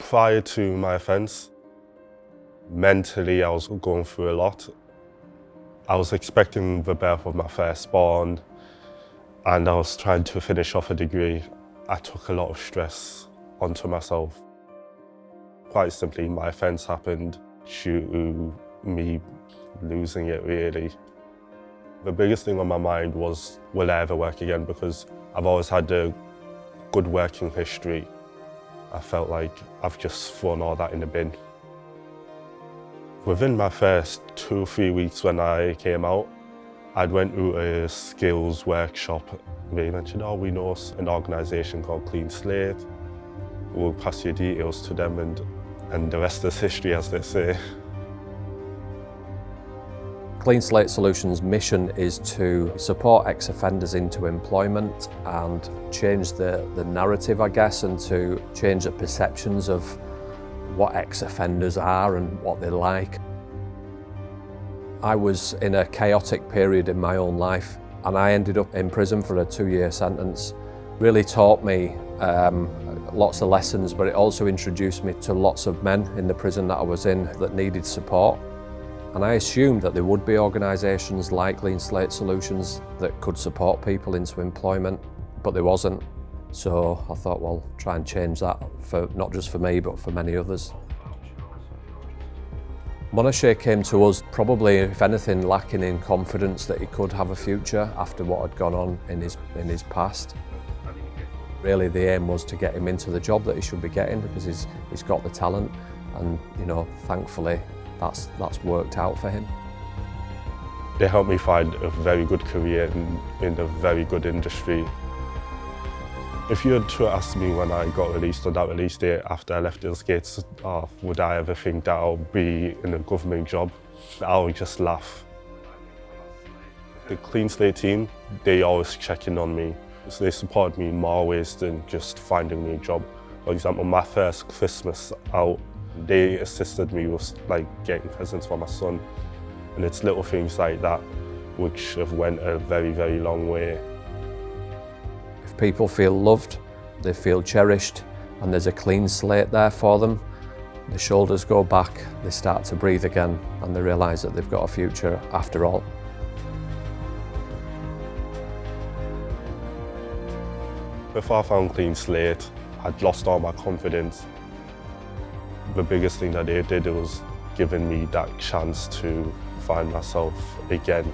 Prior to my offence, mentally I was going through a lot. I was expecting the birth of my firstborn and I was trying to finish off a degree. I took a lot of stress onto myself. Quite simply, my offence happened due to me losing it, really. The biggest thing on my mind was, will I ever work again? Because I've always had a good working history. I felt like I've just thrown all that in the bin. Within my first 2 or 3 weeks when I came out, I'd went to a skills workshop. They mentioned, oh, we know an organisation called Clean Slate. We'll pass your details to them and the rest is history, as they say. Clean Slate Solutions' mission is to support ex-offenders into employment and change the narrative, I guess, and to change the perceptions of what ex-offenders are and what they're like. I was in a chaotic period in my own life and I ended up in prison for a 2-year sentence. Really taught me lots of lessons, but it also introduced me to lots of men in the prison that I was in that needed support. And I assumed that there would be organisations like Clean Slate Solutions that could support people into employment, but there wasn't. So I thought, well, try and change that, for not just for me, but for many others. Monashe came to us probably, if anything, lacking in confidence that he could have a future after what had gone on in his past. Really, the aim was to get him into the job that he should be getting because he's got the talent, and thankfully, that's worked out for him. They helped me find a very good career in a very good industry. If you had to ask me when I got released on that release date after I left those gates, would I ever think that I'll be in a government job, I would just laugh. The Clean Slate team, they always check in on me. So they support me in more ways than just finding me a job. For example, my first Christmas out, they assisted me with getting presents for my son. And it's little things like that which have went a very, very long way. If people feel loved, they feel cherished, and there's a clean slate there for them, the shoulders go back, they start to breathe again, and they realise that they've got a future after all. Before I found Clean Slate, I'd lost all my confidence. The biggest thing that they did was giving me that chance to find myself again.